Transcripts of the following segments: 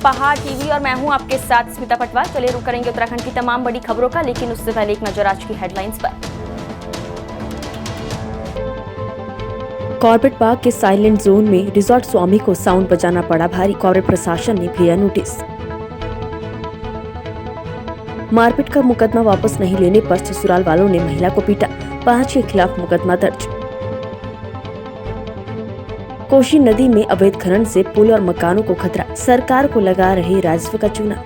पहाड़ टीवी और मैं हूं आपके साथ स्मिता पटवार। चलिए रुक करेंगे उत्तराखंड की तमाम बड़ी खबरों का, लेकिन उससे पहले एक नजर आज की हेडलाइंस पर। कॉर्बेट पार्क के साइलेंट जोन में रिजॉर्ट स्वामी को साउंड बजाना पड़ा भारी, कॉर्बेट प्रशासन ने भेजा नोटिस। मारपीट का मुकदमा वापस नहीं लेने पर ससुराल वालों ने महिला को पीटा, 5 के खिलाफ मुकदमा दर्ज। कोशी नदी में अवैध खनन से पुल और मकानों को खतरा, सरकार को लगा रहे राजस्व का चूना।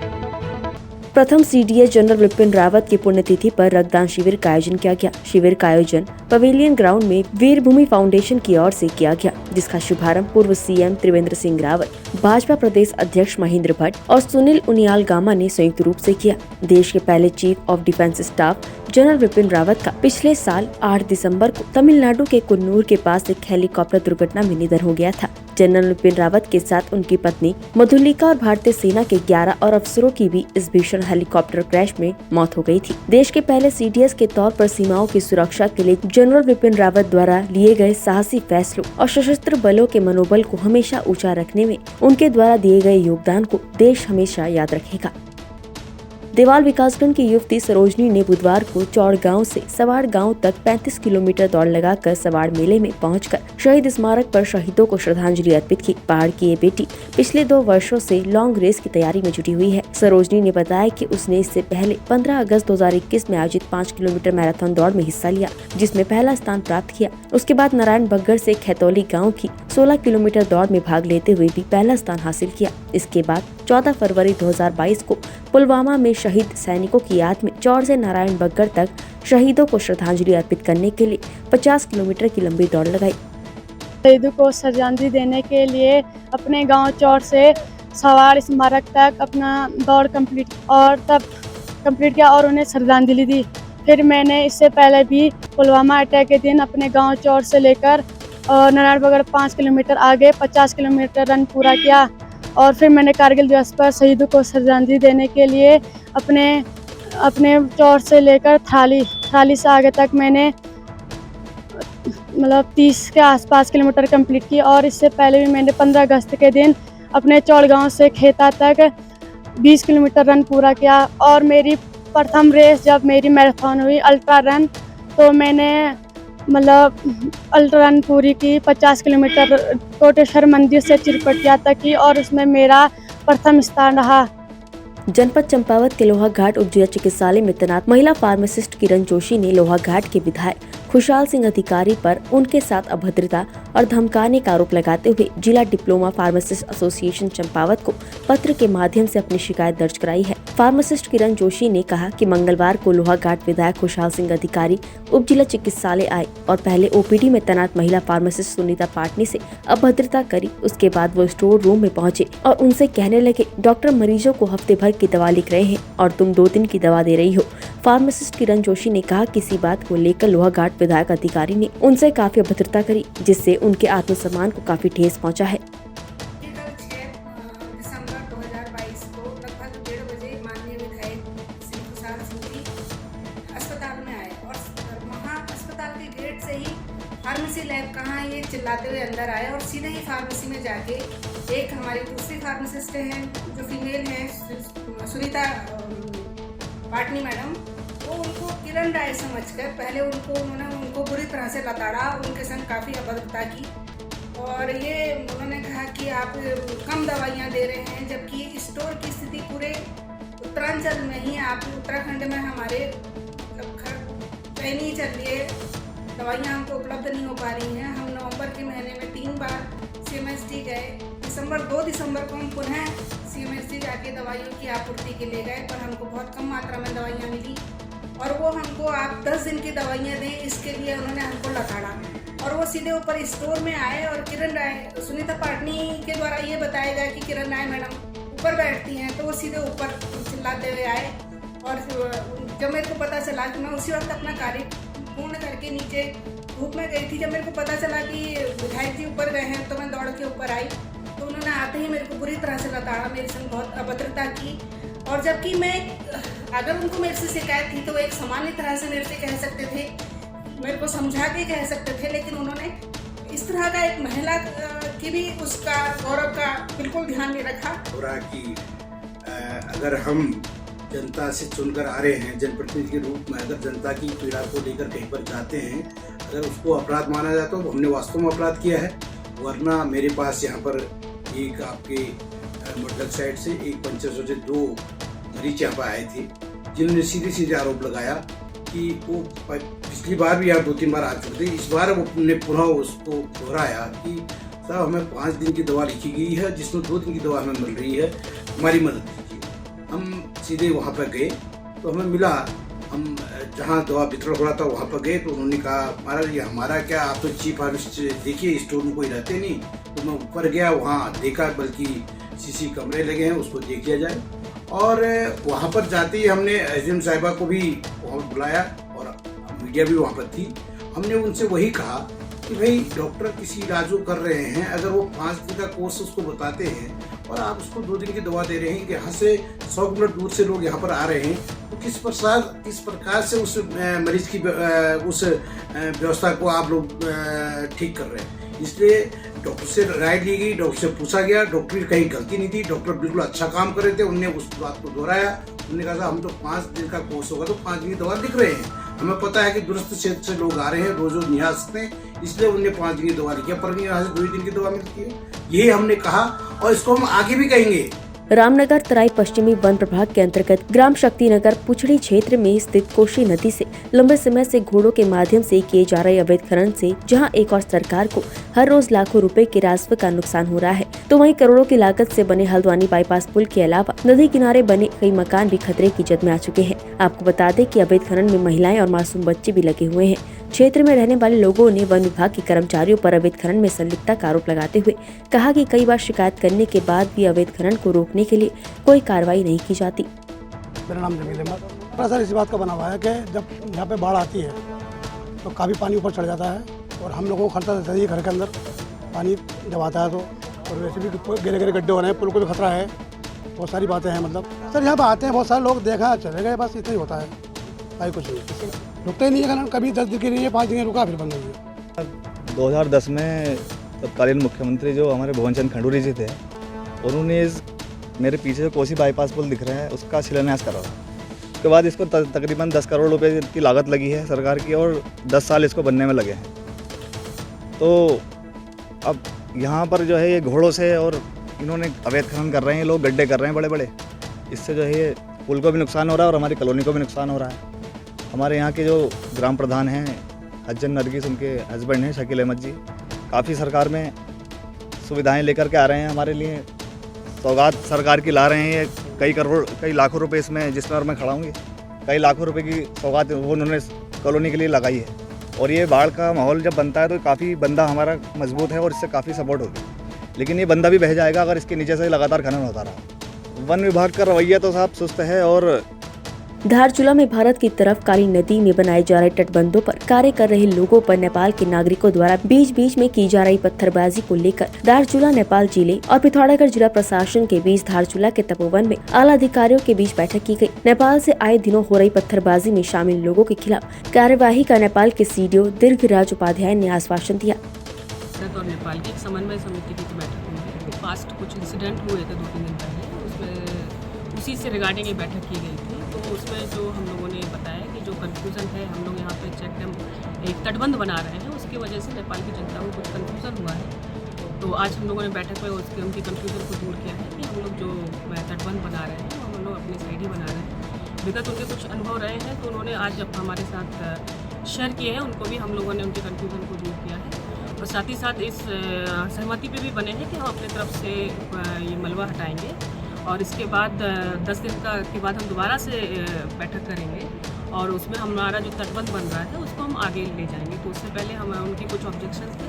प्रथम सीडीएस जनरल विपिन रावत की पुण्यतिथि पर रक्तदान शिविर का आयोजन किया गया। शिविर का आयोजन पवेलियन ग्राउंड में वीरभूमि फाउंडेशन की ओर से किया गया, जिसका शुभारंभ पूर्व सीएम त्रिवेंद्र सिंह रावत, भाजपा प्रदेश अध्यक्ष महेंद्र भट्ट और सुनील उनियाल गामा ने संयुक्त रूप से किया। देश के पहले chief of defence staff general Vipin Rawat का पिछले साल 8 दिसंबर को तमिलनाडु के कुन्नूर के पास एक हेलीकॉप्टर दुर्घटना में निधन हो गया था। जनरल विपिन रावत के साथ उनकी पत्नी मधुलिका और भारतीय सेना के 11 और अफसरों की भी इस भीषण हेलीकॉप्टर क्रैश में मौत हो गई थी। देश के पहले सीडीएस के तौर पर सीमाओं की सुरक्षा के लिए जनरल विपिन रावत द्वारा लिए गए साहसी फैसलों और सशस्त्र बलों के मनोबल को हमेशा ऊंचा रखने में उनके द्वारा दिए गए योगदान को देश हमेशा याद रखेगा। देवाल विकासखंड की युवती सरोजनी ने बुधवार को चौड़ गांव से सवाड़ गांव तक 35 किलोमीटर दौड़ लगाकर सवाड़ मेले में पहुंचकर शहीद स्मारक पर शहीदों को श्रद्धांजलि अर्पित की। पहाड़ की ये बेटी पिछले 2 वर्षों से लॉन्ग रेस की तैयारी में जुटी हुई है। सरोजनी ने बताया कि उसने इससे पहले 15 अगस्त 2021 में आयोजित 5 किलोमीटर मैराथन दौड़ में हिस्सा लिया, जिसमें पहला स्थान प्राप्त किया। उसके बाद नारायण बग्गड़ से खैतौली गाँव की 16 किलोमीटर दौड़ में भाग लेते हुए भी पहला स्थान हासिल किया। इसके बाद 14 फरवरी 2022 को पुलवामा में शहीद सैनिकों की याद में चौड़ से नारायण बग्गड़ तक शहीदों को श्रद्धांजलि अर्पित करने के लिए 50 किलोमीटर की लंबी दौड़ लगाई। शहीदों को श्रद्धांजलि देने के लिए अपने गांव चौड़ से सवाड़ स्मारक तक अपना दौड़ कंप्लीट किया और उन्हें श्रद्धांजलि दी। फिर मैंने इससे पहले भी पुलवामा अटैक के दिन अपने गांव चौड़ से लेकर नारायण बग्गड़ 5 किलोमीटर आगे 50 किलोमीटर रन पूरा किया। और फिर मैंने कारगिल दिवस पर शहीदों को श्रद्धांजलि देने के लिए अपने चौड़ से लेकर थाली से आगे तक मैंने 30 के आसपास किलोमीटर कंप्लीट की। और इससे पहले भी मैंने 15 अगस्त के दिन अपने चौड़ गांव से खेता तक 20 किलोमीटर रन पूरा किया। और मेरी प्रथम रेस जब मेरी मैराथन हुई अल्ट्रा रन, तो मैंने अल्ट्रा रन पूरी की 50 किलोमीटर कोटेश्वर मंदिर से चिरपटिया तक की और उसमें मेरा प्रथम स्थान रहा। जनपद चंपावत के लोहाघाट उप जिला चिकित्सालय में तैनात महिला फार्मासिस्ट किरण जोशी ने लोहाघाट के विधायक खुशहाल सिंह अधिकारी पर उनके साथ अभद्रता और धमकाने का आरोप लगाते हुए जिला डिप्लोमा फार्मासिस्ट एसोसिएशन चंपावत को पत्र के माध्यम से अपनी शिकायत दर्ज कराई है। फार्मासिस्ट किरण जोशी ने कहा कि मंगलवार को लोहाघाट विधायक खुशहाल सिंह अधिकारी उप जिला चिकित्सालय आए और पहले ओपीडी में तैनात महिला फार्मासिस्ट सुनीता पाटनी से अभद्रता करी। उसके बाद वो स्टोर रूम में पहुंचे और उनसे कहने लगे, डॉक्टर मरीजों को हफ्ते भर की दवा लिख रहे हैं और तुम 2 दिन की दवा दे रही हो। फार्मासिस्ट किरण जोशी ने कहा किसी बात को लेकर लोहाघाट विधायक अधिकारी ने उनसे काफी अभद्रता करी, जिससे उनके आत्मसम्मान को काफी ठेस पहुंचा है। दिसंबर 2022 को लगभग 1:30 बजे माननीय विधायक श्री खुशहाल सिंह जी अस्पताल में आए और वहाँ अस्पताल के गेट से ही फार्मेसी लैब कहाँ है ये चिल्लाते हुए अंदर आए और सीधे ही फार्मेसी में जाके एक हमारी दूसरी फार्मासिस्ट हैं जो फीमेल है सुनीता पाटनी मैडम, वो उनको किरण राय समझकर पहले उनको बुरी तरह से लताड़ा, उनके संग काफ़ी अभद्रता की। और ये उन्होंने कहा कि आप कम दवाइयाँ दे रहे हैं, जबकि स्टोर की स्थिति पूरे उत्तरांचल में ही, आप उत्तराखंड में हमारे कहीं नहीं चल रही है, दवाइयाँ हमको उपलब्ध नहीं हो पा रही हैं। हम नवंबर के महीने में 3 बार CMSD गए, 2 दिसंबर को हम पुनः CMSD जाके दवाइयों की आपूर्ति के लिए गए, पर हमको बहुत कम मात्रा में दवाइयाँ मिली और वो हमको आप 10 दिन की दवाइयाँ दें, इसके लिए उन्होंने हमको लताड़ा। और वो सीधे ऊपर स्टोर में आए और किरण राय सुनीता पाटनी के द्वारा ये बताया गया कि किरण राय मैडम ऊपर बैठती हैं, तो वो सीधे ऊपर चिल्लाते हुए आए। और जब मेरे को पता चला कि मैं उसी वक्त अपना कार्य पूर्ण करके नीचे धूप में गई थी, जब मेरे को पता चला कि विधायक जी ऊपर गए हैं, तो मैं दौड़ के ऊपर आई, तो उन्होंने आते ही मेरे को बुरी तरह से लताड़ा, मेरे संग बहुत अभद्रता की। और जबकि अगर उनको मेरे से शिकायत थी तो एक सामान्य तरह से मेरे से कह सकते थे, मेरे को समझा के कह सकते थे, लेकिन उन्होंने इस तरह का एक महिला की भी उसका गौरव का बिल्कुल ध्यान नहीं रखा। हो रहा कि अगर हम जनता से चुनकर आ रहे हैं, जनप्रतिनिधि के रूप में अगर जनता की पीड़ा को लेकर कहीं पर जाते हैं, अगर उसको अपराध माना जाता है तो हमने वास्तव में अपराध किया है। वरना मेरे पास यहाँ पर एक आपके मुडलक साइड से एक पंचायत से 2 मरीज यहाँ पर आए थे, जिन्होंने सीधे सीधे आरोप लगाया कि वो पिछली बार भी यहाँ 2-3 बार आ चुके थे। इस बार उन्होंने पुनः उसको दोहराया कि साहब हमें 5 दिन की दवा लिखी गई है, जिसमें 2 दिन की दवा हमें मिल रही है, हमारी मदद कीजिए। हम सीधे वहाँ पर गए तो हमें मिला, हम जहाँ दवा वितरण हो रहा था वहाँ पर गए तो उन्होंने कहा महाराज ये हमारा क्या, आप तो चीफ हार्वेस्ट देखिए, स्टोर में कोई रहते नहीं। तो मैं ऊपर गया, वहाँ देखा, बल्कि सीसी कैमरे लगे हैं, उसको देख लिया जाए। और वहाँ पर जाते ही हमने एसडीएम साहिबा को भी वहाँ पर बुलाया और मीडिया भी वहाँ पर थी। हमने उनसे वही कहा कि भाई डॉक्टर किसी इलाज को कर रहे हैं, अगर वो 5 दिन का कोर्स उसको बताते हैं और आप उसको 2 दिन की दवा दे रहे हैं कि यहाँ से 100 किलोमीटर दूर से लोग यहाँ पर आ रहे हैं, तो किस प्रकार से उस मरीज की उस व्यवस्था को आप लोग ठीक कर रहे हैं। इसलिए डॉक्टर से राय ली गई, डॉक्टर से पूछा गया, डॉक्टर की कहीं गलती नहीं थी, डॉक्टर बिल्कुल अच्छा काम कर रहे थे। उन्होंने उस बात को दोहराया, उन्होंने कहा हम तो 5 दिन का कोर्स होगा तो 5 दिन की दवा लिख रहे हैं, हमें पता है कि दूरस्थ क्षेत्र से लोग आ रहे हैं, रोज नहीं आ सकते, इसलिए उन्होंने 5 दिन की दवा लिखी है, पर यहाँ से 2 दिन की दवा मिलती है। यही हमने कहा और इसको हम आगे भी कहेंगे। रामनगर तराई पश्चिमी वन प्रभाग के अंतर्गत ग्राम शक्तिनगर पुछड़ी क्षेत्र में स्थित कोशी नदी से लंबे समय से घोड़ों के माध्यम से किए जा रहे अवैध खनन से जहां एक और सरकार को हर रोज लाखों रुपए के राजस्व का नुकसान हो रहा है, तो वहीं करोड़ों की लागत से बने हल्द्वानी बाईपास पुल के अलावा नदी किनारे बने कई मकान भी खतरे की जद में आ चुके हैं। आपको बता दें कि अवैध खनन में महिलाएं और मासूम बच्चे भी लगे हुए हैं। क्षेत्र में रहने वाले लोगों ने वन विभाग के कर्मचारियों पर अवैध खनन में संलिप्तता का आरोप लगाते हुए कहा कि कई बार शिकायत करने के बाद भी अवैध खनन को रोकने के लिए कोई कार्रवाई नहीं की जाती। मेरा नाम जमील अहमद। असर इस बात का बना हुआ है कि जब यहाँ पे बाढ़ आती है तो काफ़ी पानी ऊपर चढ़ जाता है और हम लोगों को खतरा रहता है घर के अंदर पानी जब आता है तो, और वैसे भी गहरे गहरे गड्ढे हो रहे हैं, पुल को भी खतरा है, बहुत सारी बातें हैं। मतलब सर यहाँ पे आते हैं बहुत सारे लोग, देखा चले गए, बस इतना ही होता है, भाई कुछ नहीं, रुकते ही नहीं है। कभी 10 दिन के लिए 5 दिन रुका, फिर बंद हो गया। 2010 में तत्कालीन मुख्यमंत्री जो हमारे भुवन चंद खंडूरी जी थे, उन्होंने मेरे पीछे जो कोसी बाईपास पुल दिख रहे हैं उसका शिलान्यास करा। उसके बाद इसको तकरीबन 10 करोड़ रुपए की लागत लगी है सरकार की और 10 साल इसको बनने में लगे हैं। तो अब यहाँ पर जो है ये घोड़ों से और इन्होंने अवैध खनन कर रहे हैं, लोग गड्ढे कर रहे हैं बड़े बड़े, इससे जो है ये पुल को भी नुकसान हो रहा है और हमारी कॉलोनी को भी नुकसान हो रहा है। हमारे यहाँ के जो ग्राम प्रधान हैं हज्जन नरगिस, उनके हस्बैंड हैं शकील अहमद जी, काफ़ी सरकार में सुविधाएं लेकर के आ रहे हैं, हमारे लिए सौगात सरकार की ला रहे हैं, कई लाखों रुपए इसमें, जिसमें और मैं खड़ा हूँ, कई लाखों रुपए की सौगात वो उन्होंने कॉलोनी के लिए लगाई है। और ये बाढ़ का माहौल जब बनता है तो काफ़ी बंदा हमारा मजबूत है और इससे काफ़ी सपोर्ट होगी, लेकिन ये बंदा भी बह जाएगा अगर इसके नीचे से लगातार खनन होता रहा। वन विभाग का रवैया तो साहब सुस्त है। और धारचूला में भारत की तरफ काली नदी में बनाए जा रहे तटबंधों पर कार्य कर रहे लोगों पर नेपाल के नागरिकों द्वारा बीच बीच में की जा रही पत्थरबाजी को लेकर धारचूला नेपाल जिले और पिथौरागढ़ जिला प्रशासन के बीच धारचूला के तपोवन में आला अधिकारियों के बीच बैठक की गई। नेपाल से आए दिनों हो रही पत्थरबाजी में शामिल लोगों के खिलाफ कार्यवाही का नेपाल के सीडीओ दीर्घराज उपाध्याय ने आश्वासन दिया। और नेपाल की एक समन्वय समिति की बैठक हुई है। पास्ट कुछ इंसिडेंट हुए थे 2-3 दिन पहले, उसमें उसी से रिगार्डिंग ये बैठक की गई थी। तो उसमें जो हम लोगों ने बताया कि जो कन्फ्यूज़न है, हम लोग यहाँ पे चेक डैम एक तटबंध बना रहे हैं, उसकी वजह से नेपाल की जनता को कुछ कन्फ्यूज़न हुआ है। तो आज हम लोगों ने बैठक में उनकी कन्फ्यूज़न को दूर किया है कि हम लोग जो तटबंध बना रहे हैं हम लोग अपनी साइड ही बना रहे हैं। विगत उनके कुछ अनुभव रहे हैं तो उन्होंने आज जब हमारे साथ शेयर किए हैं, उनको भी हम लोगों ने उनकी कन्फ्यूज़न को दूर किया है। और साथ ही साथ इस सहमति पे भी बने हैं कि हम अपनी तरफ से ये मलबा हटाएंगे और इसके बाद 10 दिन के बाद हम दोबारा से बैठक करेंगे और उसमें हमारा जो तटबंध बन रहा है उसको हम आगे ले जाएंगे। तो उससे पहले हम उनकी कुछ ऑब्जेक्शन थे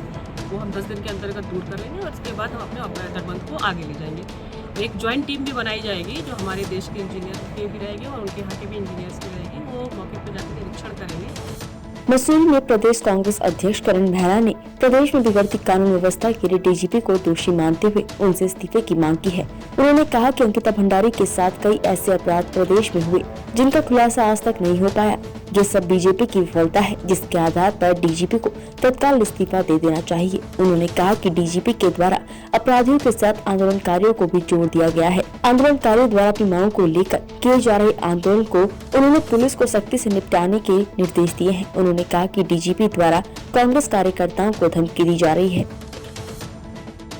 वो हम 10 दिन के अंतर्गत दूर कर लेंगे और इसके बाद हम अपने तटबंध को आगे ले जाएंगे। एक जॉइंट टीम भी बनाई जाएगी जो हमारे देश के इंजीनियर की भी रहेगी और उनके यहाँ के भी इंजीनियर्स की रहेगी। वो मौके पर जाकर निरीक्षण करेंगे। मसूरी में प्रदेश कांग्रेस अध्यक्ष करण मेहरा ने प्रदेश में बिगड़ती कानून व्यवस्था के लिए डीजीपी को दोषी मानते हुए उनसे इस्तीफे की मांग की है। उन्होंने कहा कि अंकिता भंडारी के साथ कई ऐसे अपराध प्रदेश में हुए जिनका खुलासा आज तक नहीं हो पाया। ये सब बीजेपी की विफलता है, जिसके आधार पर डीजीपी को तत्काल इस्तीफा दे देना चाहिए। उन्होंने कहा कि डीजीपी के द्वारा अपराधियों के साथ आंदोलनकारियों को भी जोड़ दिया गया है। आंदोलनकारियों द्वारा अपनी मांगों को लेकर किए जा रहे आंदोलन को उन्होंने पुलिस को सख्ती से निपटाने के निर्देश दिए हैं। उन्होंने कहा कि डीजीपी द्वारा कांग्रेस कार्यकर्ताओं को धमकी दी जा रही है।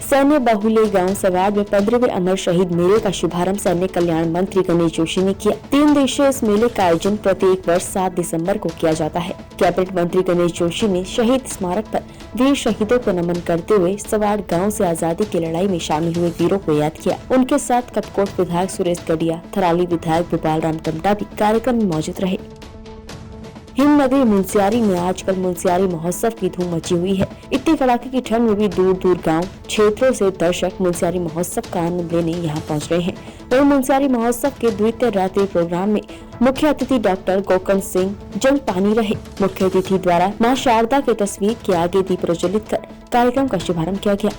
सैन्य बाहुल्य गांव सवाड़ में 15वें अमर शहीद मेले का शुभारंभ सैन्य कल्याण मंत्री गणेश जोशी ने किया। 3 दिवसीय इस मेले का आयोजन प्रत्येक वर्ष 7 दिसंबर को किया जाता है। कैबिनेट मंत्री गणेश जोशी ने शहीद स्मारक पर वीर शहीदों को नमन करते हुए सवाड़ गांव से आजादी की लड़ाई में शामिल हुए वीरों को याद किया। उनके साथ कपकोट विधायक सुरेश गडिया, थराली विधायक गोपाल राम टमटा भी कार्यक्रम में मौजूद रहे। हिमनगरी मुनस्यारी में आजकल मुनस्यारी महोत्सव की धूम मची हुई है। इतनी कड़ाके की ठंड में भी दूर दूर गांव क्षेत्रों से दर्शक मुनस्यारी महोत्सव का आनंद लेने यहां पहुंच रहे हैं। वहीं मुनस्यारी महोत्सव के द्वितीय रात्रि प्रोग्राम में मुख्य अतिथि डॉक्टर गोकर्ण सिंह जंग पानी रहे। मुख्य अतिथि द्वारा मां शारदा की तस्वीर के आगे दीप प्रज्वलित कर कार्यक्रम का शुभारंभ किया गया।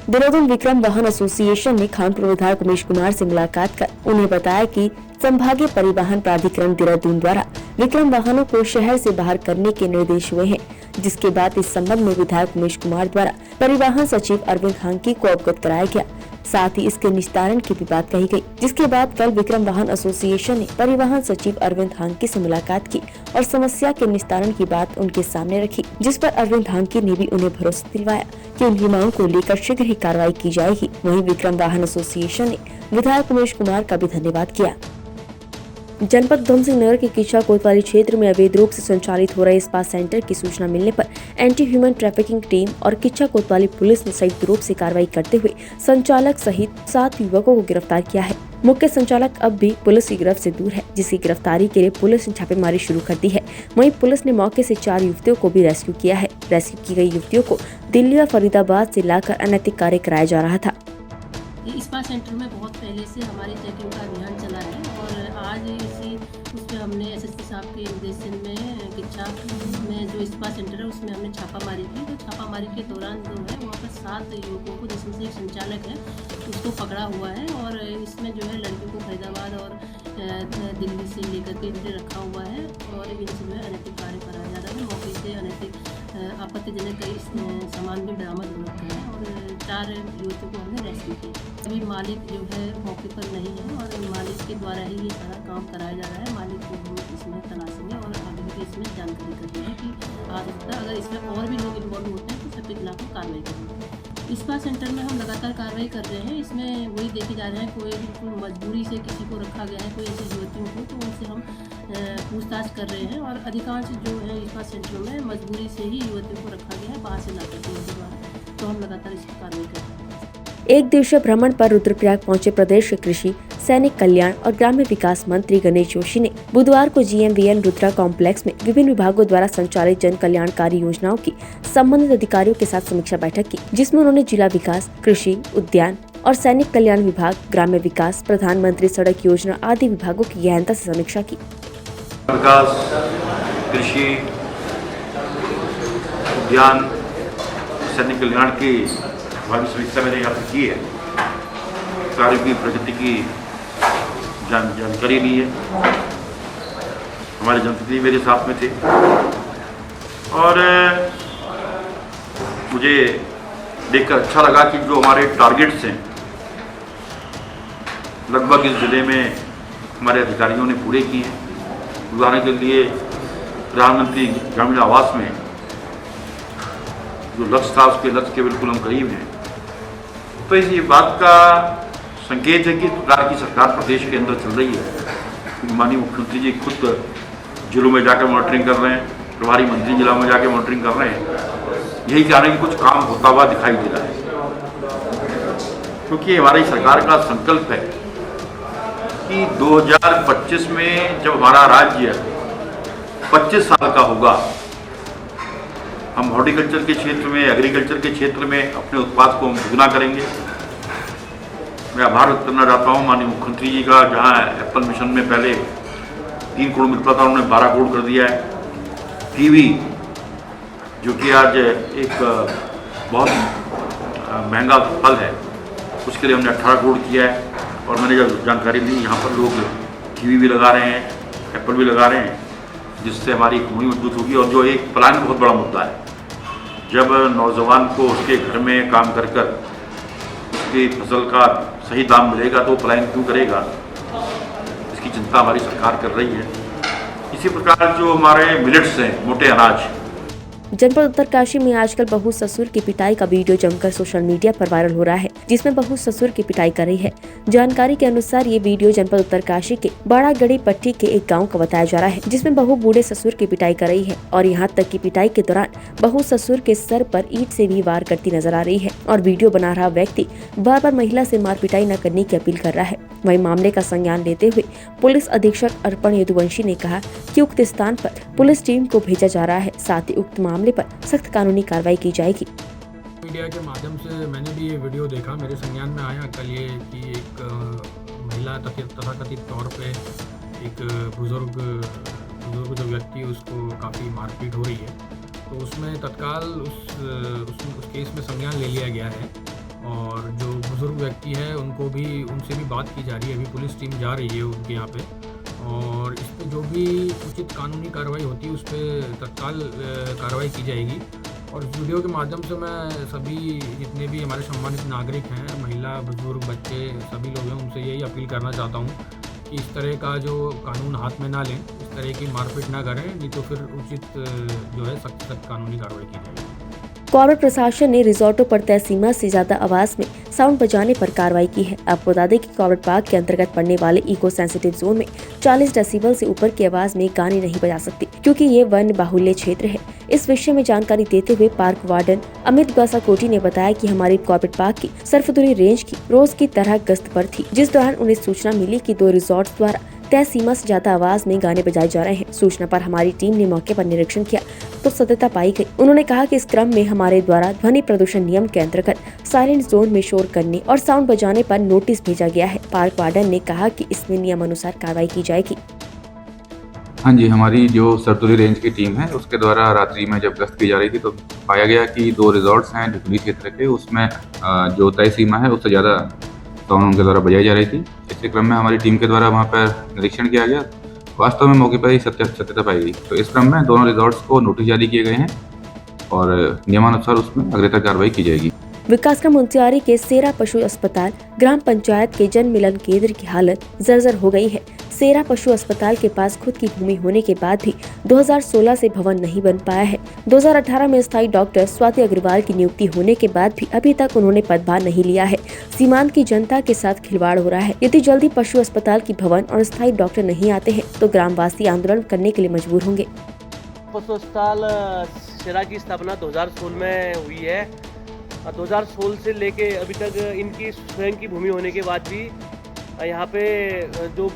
देहरादून विक्रम वाहन एसोसिएशन ने खानपुर विधायक उमेश कुमार से मुलाकात कर उन्हें बताया कि संभागीय परिवहन प्राधिकरण देहरादून द्वारा विक्रम वाहनों को शहर से बाहर करने के निर्देश हुए हैं, जिसके बाद इस संबंध में विधायक उमेश कुमार द्वारा परिवहन सचिव अरविंद हांकी को अवगत कराया गया। साथ ही इसके निस्तारण की भी बात कही गई, जिसके बाद कल विक्रम वाहन एसोसिएशन ने परिवहन सचिव अरविंद हांकी से मुलाकात की और समस्या के निस्तारण की बात उनके सामने रखी, जिस पर अरविंद हांकी ने भी उन्हें भरोसा दिलवाया कि उनकी मांग को लेकर शीघ्र ही कार्रवाई की जाएगी। वहीं विक्रम वाहन एसोसिएशन ने विधायक उमेश कुमार का भी धन्यवाद किया। जनपद उधमसिंह नगर के किच्चा कोतवाली क्षेत्र में अवैध रूप से संचालित हो रहे स्पा सेंटर की सूचना मिलने पर एंटी ह्यूमन ट्रैफिकिंग टीम और किच्चा कोतवाली पुलिस ने संयुक्त रूप से कार्रवाई करते हुए संचालक सहित 7 युवकों को गिरफ्तार किया है। मुख्य संचालक अब भी पुलिस की गिरफ्त से दूर है, जिसकी गिरफ्तारी के लिए पुलिस ने छापेमारी शुरू कर दी है। वहीं पुलिस ने मौके से 4 युवतियों को भी रेस्क्यू किया है। रेस्क्यू की गई युवतियों को दिल्ली और फरीदाबाद से लाकर अनैतिक कार्य कराया जा रहा था। स्पा सेंटर में बहुत पहले से हमारी चेकिंग का अभियान चला है और आज इसी उस पर हमने एसएसपी साहब के निर्देशन में किच्चा में जो स्पा सेंटर है उसमें हमने छापामारी की। तो छापामारी के दौरान जो है वहाँ पर 7 युवकों को, जिसमें से एक संचालक है, उसको पकड़ा हुआ है और इसमें जो है लड़कियों को फरीदाबाद और दिल्ली से लेकर के इनसे रखा हुआ है और इनसे जो है अनैतिक कार्य कराया जा रहा है। मौके से अनैतिक आपत्तिजनक कई सामान भी बरामद हो रखे हैं और 4 युवकों को हमने रेस्क्यू किया। अभी मालिक जो है मौके पर नहीं है और मालिक के द्वारा ही ये सारा काम कराया जा रहा है। मालिक को हम इसमें तलाशेंगे और आगे भी इसमें जानकारी कर रहे हैं कि आ सकता है अगर इसमें और भी लोग इन्वॉल्व होते हैं तो सबके खिलाफ हम कार्रवाई करेंगे। स्पा सेंटर में हम लगातार कार्रवाई कर रहे हैं। इसमें वही देखे जा रहे हैं कोई बिल्कुल मजबूरी से किसी को रखा गया है, कोई ऐसी युवतियों को, तो उनसे हम पूछताछ कर रहे हैं और अधिकांश जो है स्पा सेंटरों में मजबूरी से ही युवतियों को रखा गया है, बाहर से ला करके उनके द्वारा, तो हम लगातार इस पर कार्रवाई कर रहे हैं। एक दिवसीय भ्रमण पर रुद्रप्रयाग पहुंचे प्रदेश के कृषि, सैनिक कल्याण और ग्राम्य विकास मंत्री गणेश जोशी ने बुधवार को GMVN रुद्रा कॉम्प्लेक्स में विभिन्न विभागों द्वारा संचालित जन कल्याणकारी योजनाओं की संबंधित अधिकारियों के साथ समीक्षा बैठक की, जिसमें उन्होंने जिला विकास, कृषि, उद्यान और सैनिक कल्याण विभाग, ग्राम्य विकास, प्रधानमंत्री सड़क योजना आदि विभागों की गहनता से समीक्षा की। विकास, कृषि, उद्यान, सैनिक कल्याण की हमारी समीक्षा मैंने यहाँ पर की है। कार्य की प्रगति की जानकारी ली है। हमारे जनप्रतिनिधि मेरे साथ में थे और मुझे देखकर अच्छा लगा कि जो हमारे टारगेट्स हैं लगभग इस जिले में हमारे अधिकारियों ने पूरे किए हैं। उदाहरण के लिए प्रधानमंत्री ग्रामीण आवास में जो लक्ष्य था उसके लक्ष्य के बिल्कुल हम करीब हैं। तो इस बात का संकेत है कि प्रकार की सरकार प्रदेश के अंदर चल रही है। माननीय मुख्यमंत्री जी खुद जिलों में जाकर मॉनिटरिंग कर रहे हैं, प्रभारी मंत्री जिला में जाकर मॉनिटरिंग कर रहे हैं। यही कारण है कि कुछ काम होता हुआ दिखाई दे रहा है, क्योंकि हमारी सरकार का संकल्प है कि 2025 में जब हमारा राज्य 25 साल का होगा, हम हॉर्टिकल्चर के क्षेत्र में, एग्रीकल्चर के क्षेत्र में अपने उत्पाद को हम दुगना करेंगे। मैं आभार व्यक्त करना चाहता हूँ माननीय मुख्यमंत्री जी का, जहाँ एप्पल मिशन में पहले 3 करोड़ मिलता था, उन्होंने 12 करोड़ कर दिया है। कीवी जो कि आज एक बहुत महंगा फल है, उसके लिए हमने 18 करोड़ किया है। और मैंने जब जानकारी ली, यहाँ पर लोग कीवी भी लगा रहे हैं, एप्पल भी लगा रहे हैं, जिससे हमारी इकोनॉमी मजबूत होगी। और जो एक पलायन बहुत बड़ा मुद्दा है, जब नौजवान को उसके घर में काम कर कर उसकी फसल का सही दाम मिलेगा तो पलायन क्यों करेगा, इसकी चिंता हमारी सरकार कर रही है। इसी प्रकार जो हमारे मिलेट्स हैं, मोटे अनाज, जनपद उत्तरकाशी में आजकल बहू ससुर की पिटाई का वीडियो जमकर सोशल मीडिया पर वायरल हो रहा है, जिसमें बहू ससुर की पिटाई कर रही है। जानकारी के अनुसार ये वीडियो जनपद उत्तरकाशी के बड़ागढ़ी पट्टी के एक गांव का बताया जा रहा है, जिसमें बहू बूढ़े ससुर की पिटाई कर रही है और यहाँ तक कि पिटाई के दौरान बहू ससुर के सर पर ईंट से भी वार करती नजर आ रही है और वीडियो बना रहा व्यक्ति बार बार महिला से मार पिटाई न करने की अपील कर रहा है। वहीं मामले का संज्ञान लेते हुए पुलिस अधीक्षक अर्पण यदुवंशी ने कहा कि उक्त स्थान पर पुलिस टीम को भेजा जा रहा है, साथ ही उक्त मामले पर सख्त कानूनी कार्रवाई की जाएगी। मीडिया के माध्यम से मैंने भी ये वीडियो देखा, मेरे संज्ञान में आया कल ये कि एक महिला तथाकथित तौर पे एक बुजुर्ग जो व्यक्ति है उसको काफ़ी मारपीट हो रही है, तो उसमें तत्काल उस केस में संज्ञान ले लिया गया है और जो बुजुर्ग व्यक्ति है उनसे भी बात की जा रही है। अभी पुलिस टीम जा रही है उनके यहाँ पे और इस पर जो भी उचित कानूनी कार्रवाई होती है उस पर तत्काल कार्रवाई की जाएगी। और इस वीडियो के माध्यम से मैं सभी जितने भी हमारे सम्मानित नागरिक हैं, महिला, बुजुर्ग, बच्चे, सभी लोग हैं, उनसे यही अपील करना चाहता हूँ कि इस तरह का जो कानून हाथ में ना लें, इस तरह की मारपीट ना करें, नहीं तो फिर उचित जो है सख्त कार्रवाई कार्रवाई की जाएगी। कॉर्पोरेट प्रशासन ने रिजॉर्टों पर तय सीमा से ज्यादा आवाज में साउंड बजाने पर कार्रवाई की है। आपको बता दें कि कॉर्पोरेट पार्क के अंतर्गत पड़ने वाले इको सेंसिटिव जोन में 40 डेसिबल से ऊपर की आवाज में गाने नहीं बजा सकते, क्योंकि ये वन बाहुल्य क्षेत्र है। इस विषय में जानकारी देते हुए पार्क वार्डन अमित गासाकोटी ने बताया कि हमारी कॉर्पोरेट पार्क की सरफदुरी रेंज की रोज की तरह गश्त पर थी, जिस दौरान उन्हें सूचना मिली कि 2 रिजॉर्ट द्वारा तय सीमा से ज्यादा आवाज में गाने बजाए जा रहे हैं। सूचना पर हमारी टीम ने मौके पर निरीक्षण किया तो सत्यता पाई गई। उन्होंने कहा कि इस क्रम में हमारे द्वारा ध्वनि प्रदूषण नियम के अंतर्गत साइलेंट जोन में शोर करने और साउंड बजाने पर नोटिस भेजा गया है। पार्क वार्डन ने कहा कि इसमें नियम अनुसार कार्रवाई की जाएगी। हाँ जी, हमारी जो सरदुरी रेंज की टीम है उसके द्वारा रात्रि में जब गश्त की जा रही थी तो पाया गया कि 2 रिजॉर्ट्स हैं ढिकली क्षेत्र के, उसमें जो तय सीमा है उससे ज़्यादा साउंड उनके द्वारा बजाई जा रही थी। इसी क्रम में हमारी टीम के द्वारा वहाँ पर निरीक्षण किया गया, वास्तव में मौके पर ही सत्यता पाई गई। तो इस क्रम में दोनों रिजॉर्ट्स को नोटिस जारी किए गए हैं और नियमानुसार उसमें अग्रेतर कार्रवाई की जाएगी। विकासखंड मुंशियारी के सेरा पशु अस्पताल ग्राम पंचायत के जन मिलन केंद्र की हालत जर्जर हो गई है। सेरा पशु अस्पताल के पास खुद की भूमि होने के बाद भी 2016 से भवन नहीं बन पाया है। 2018 में स्थायी डॉक्टर स्वाति अग्रवाल की नियुक्ति होने के बाद भी अभी तक उन्होंने पदभार नहीं लिया है। सीमांत की जनता के साथ खिलवाड़ हो रहा है। यदि जल्दी पशु अस्पताल की भवन और स्थायी डॉक्टर नहीं आते हैं तो ग्रामवासी आंदोलन करने के लिए मजबूर होंगे। पशु अस्पताल सेरा की स्थापना 2016 में हुई है। 2016 से लेके अभी तक इनकी स्वयं की भूमि होने के बाद भी यहाँ पे जो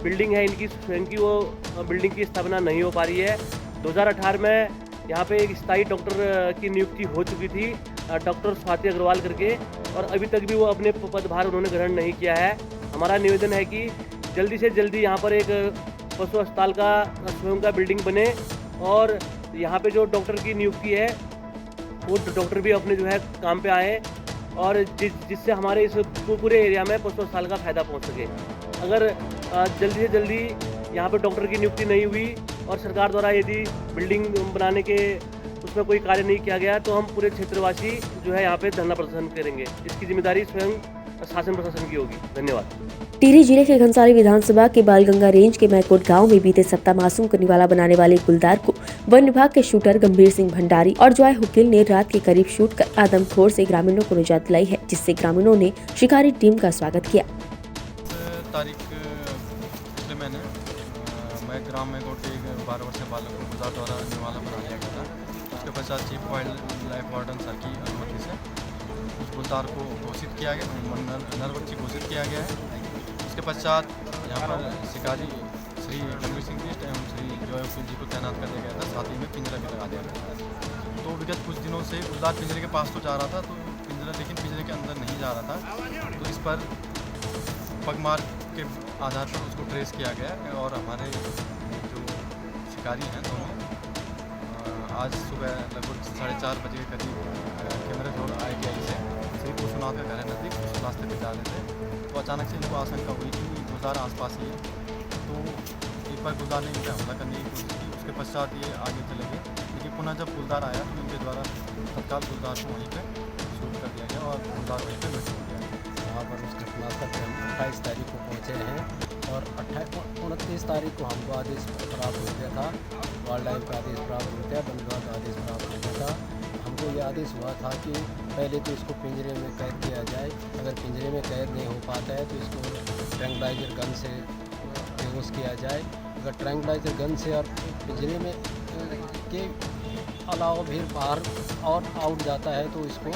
बिल्डिंग है इनकी स्वयं की, वो बिल्डिंग की स्थापना नहीं हो पा रही है। 2018 में यहाँ पे एक स्थायी डॉक्टर की नियुक्ति हो चुकी थी, डॉक्टर स्वाति अग्रवाल करके, और अभी तक भी वो अपने पदभार उन्होंने ग्रहण नहीं किया है। हमारा निवेदन है कि जल्दी से जल्दी यहाँ पर एक पशु अस्पताल का स्वयं का बिल्डिंग बने और यहाँ पे जो डॉक्टर की नियुक्ति है वो डॉक्टर भी अपने जो है काम पे आए और जिससे हमारे इस पूरे एरिया में पशु अस्पताल का फ़ायदा पहुँच सके। अगर जल्दी से जल्दी यहाँ पे डॉक्टर की नियुक्ति नहीं हुई और सरकार द्वारा यदि बिल्डिंग बनाने के उसमें कोई कार्य नहीं किया गया तो हम पूरे क्षेत्रवासी जो है यहाँ पे धरना प्रदर्शन करेंगे। इसकी जिम्मेदारी स्वयं शासन प्रशासन की होगी। धन्यवाद। टिहरी जिले के घनसाली विधानसभा के बालगंगा रेंज के मैकोट गांव में बीते सप्ताह मासूम को निवाला बनाने वाले गुलदार को वन विभाग के शूटर गंभीर सिंह भंडारी और जॉय हुकिल ने रात के करीब शूट कर आदमखोर से ग्रामीणों को निजात दिलाई है, जिससे ग्रामीणों ने शिकारी टीम का स्वागत किया। तारीख पिछले महीने मैं ग्राम मैकोट के 12 वर्षीय बालक को गुलदार द्वारा निवाला बना लिया गया था। उसके पश्चात chief wild life warden sir की अनुमति से उस गुलदार को घोषित किया गया, नरबच्ची घोषित किया गया है। उसके पश्चात यहाँ पर शिकारी श्री गंभीर सिंह जी एवं श्री जॉय हुकिल जी को तैनात कर दिया गया था, साथ ही में पिंजरा भी लगा दिया गया था। तो विगत कुछ दिनों से गुलदार पिंजरे के पास तो जा रहा था, तो पिंजरा लेकिन पिंजरे के अंदर नहीं जा रहा था। तो इस पर पगमार्क के आधार पर उसको ट्रेस किया गया और हमारे जो शिकारी हैं दोनों आज सुबह लगभग 4:30 बजे के करीब केंद्र जोड़ ITI से श्री कुशनाथ का घर है नज़दीक, उस रास्ते पर जा रहे थे तो अचानक से इनको आशंका हुई कि गुलदार आसपास ही है। तो एक बार गुलदार ने इनसे हमला करने की कोशिश की, उसके पश्चात ये आगे चले गए, लेकिन पुनः जब गुलदार आया तो इनके द्वारा तत्काल गुलदार को वहीं पर शूट कर दिया गया और गुलदार वहीं पर मृत्यु हो गया। वहाँ पर उस घटनास्थल पर हम 28 तारीख को पहुँचे हैं और 29 तारीख को हमको आदेश प्राप्त हो गया था, वाइल्ड लाइफ का आदेश प्राप्त हो गया, वन विभाग का आदेश प्राप्त हो गया था। हमको ये आदेश हुआ था कि पहले तो इसको पिंजरे में कैद किया जाए, अगर पिंजरे में कैद नहीं हो पाता है तो इसको ट्रैंक्विलाइजर गन से बेहोश किया जाए। अगर ट्रैंक्विलाइजर गन से और पिंजरे में के अलावा भी बाहर और आउट जाता है तो इसको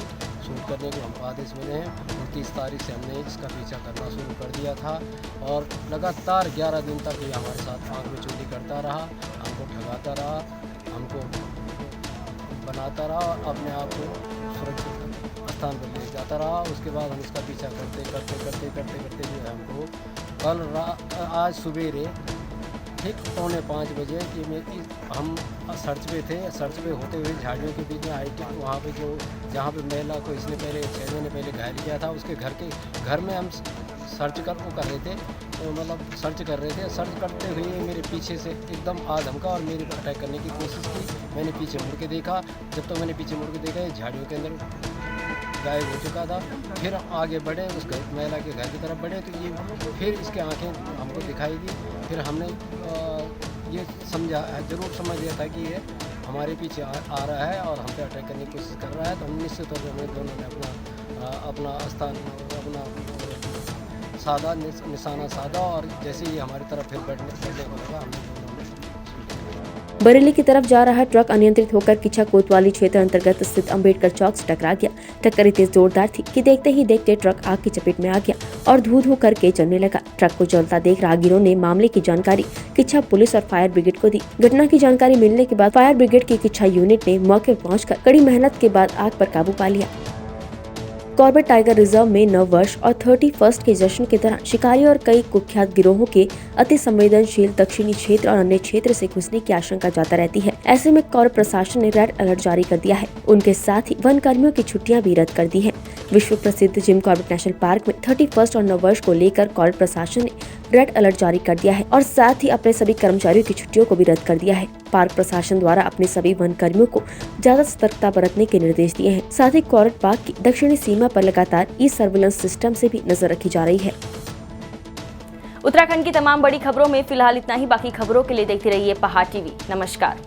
शूट करने को हमको आदेश मिले हैं। 29 तारीख से हमने इसका पीछा करना शुरू कर दिया था और लगातार 11 दिन तक ये हमारे साथ आँख में चोरी करता रहा, हमको ठगाता रहा, हमको बनाता रहा और अपने आप को सुरक्षित स्थान पर ले जाता रहा। उसके बाद हम इसका पीछा करते जो है हमको आज सवेरे ठीक 4:45 बजे कि हम सर्च पे थे, सर्च पे होते हुए झाड़ियों के बीच में IT वहाँ पे जहाँ पे महिला को इसने पहले 6 महीने पहले घायल किया था, उसके घर में हम सर्च कर रहे थे, तो मतलब सर्च कर रहे थे। सर्च करते हुए मेरे पीछे से एकदम आ धमका और मेरे पर अटैक करने की कोशिश की। मैंने पीछे मुड़ के देखा, जब तो मैंने पीछे मुड़ के देखा ये झाड़ियों के अंदर गायब हो चुका था। फिर आगे बढ़े, उस महिला के घर की तरफ बढ़े तो ये फिर इसके आंखें हमको दिखाई दी। फिर हमने ये ज़रूर समझ लिया था कि ये हमारे पीछे आ रहा है और हम पे अटैक करने की कोशिश कर रहा है। तो हम निश्चित तौर पर हमें दोनों ने अपना स्थान अपना साधा निशाना साधा और जैसे ही हमारी तरफ फिर बढ़ने को लगा हमने बरेली की तरफ जा रहा ट्रक अनियंत्रित होकर किच्छा कोतवाली क्षेत्र अंतर्गत स्थित अंबेडकर चौक से टकरा गया। टक्कर इतनी जोरदार थी कि देखते ही देखते ट्रक आग की चपेट में आ गया और धू धू करके जलने लगा। ट्रक को जलता देख राहगीरों ने मामले की जानकारी किच्छा पुलिस और फायर ब्रिगेड को दी। घटना की जानकारी मिलने के बाद फायर ब्रिगेड की किच्छा यूनिट ने मौके पर पहुंचकर कड़ी मेहनत के बाद आग पर काबू पा लिया। कॉर्बेट टाइगर रिजर्व में नव वर्ष और 31 के जश्न के दौरान शिकारी और कई कुख्यात गिरोहों के अति संवेदनशील दक्षिणी क्षेत्र और अन्य क्षेत्र से घुसने की आशंका जाता रहती है। ऐसे में कॉर्बेट प्रशासन ने रेड अलर्ट जारी कर दिया है। उनके साथ ही वन कर्मियों की छुट्टियां भी रद्द कर दी हैं। विश्व प्रसिद्ध जिम कॉर्बेट नेशनल पार्क में 31 और नव वर्ष को लेकर कॉर्बेट प्रशासन ने रेड अलर्ट जारी कर दिया है और साथ ही अपने सभी कर्मचारियों की छुट्टियों को भी रद्द कर दिया है। पार्क प्रशासन द्वारा अपने सभी वन कर्मियों को ज्यादा सतर्कता बरतने के निर्देश दिए हैं। साथ ही कॉर्बेट पार्क की दक्षिणी सीमा पर लगातार सर्विलांस सिस्टम से भी नजर रखी जा रही है। उत्तराखंड की तमाम बड़ी खबरों में फिलहाल इतना ही। बाकी खबरों के लिए देखते रहिए पहाड़ टीवी। नमस्कार।